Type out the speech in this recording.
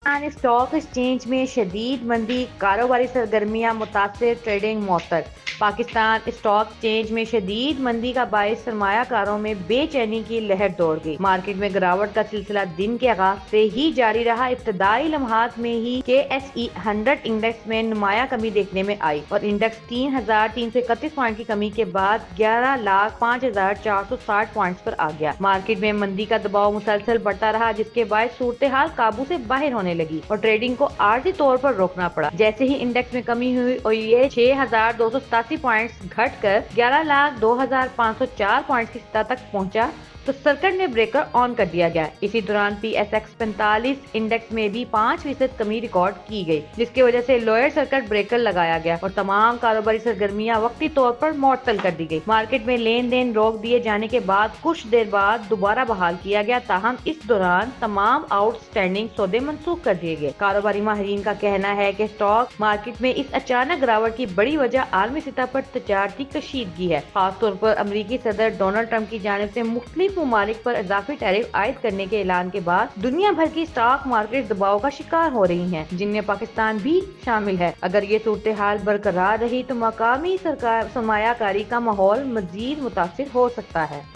Stock exchange میں شدید مندی، کاروباری سرگرمیاں متاثر، ٹریڈنگ معطل۔ پاکستان اسٹاک ایکسچینج میں شدید مندی کا باعث سرمایہ کاروں میں بے چینی کی لہر دوڑ گئی۔ مارکیٹ میں گراوٹ کا سلسلہ دن کے آغاز سے ہی جاری رہا۔ ابتدائی لمحات میں ہی KSE 100 انڈیکس میں نمایاں کمی دیکھنے میں آئی اور انڈیکس 3331 پوائنٹ کی کمی کے بعد 11,05,460 پوائنٹس پر آ گیا۔ مارکیٹ میں مندی کا دباؤ مسلسل بڑھتا رہا، جس کے باعث صورتحال قابو سے باہر ہونے لگی اور ٹریڈنگ کو عارضی طور پر روکنا پڑا۔ جیسے ہی انڈیکس میں کمی ہوئی اور یہ 6,287 پوائنٹس گھٹ کر 11,02,504 پوائنٹس کی سطح تک پہنچا تو سرکٹ میں بریکر آن کر دیا گیا۔ اسی دوران PSX 45 انڈیکس میں بھی 5% کمی ریکارڈ کی گئی، جس کی وجہ سے لوئر سرکٹ بریکر لگایا گیا اور تمام کاروباری سرگرمیاں وقتی طور پر معطل کر دی گئی۔ مارکیٹ میں لین دین روک دیے جانے کے بعد کچھ دیر بعد دوبارہ بحال کیا گیا، تاہم اس دوران تمام آؤٹ سٹینڈنگ سودے منسوخ کر دیے گئے۔ کاروباری ماہرین کا کہنا ہے کہ اسٹاک مارکیٹ میں اس اچانک گراوٹ کی بڑی وجہ عالمی سطح پر تجارتی کشیدگی ہے، خاص طور پر امریکی صدر ڈونلڈ ٹرمپ کی جانب سے مختلف ممالک پر اضافی ٹیرف عائد کرنے کے اعلان کے بعد دنیا بھر کی اسٹاک مارکیٹ دباؤ کا شکار ہو رہی ہیں، جن میں پاکستان بھی شامل ہے۔ اگر یہ صورتحال برقرار رہی تو مقامی سرمایہ کاری کا ماحول مزید متاثر ہو سکتا ہے۔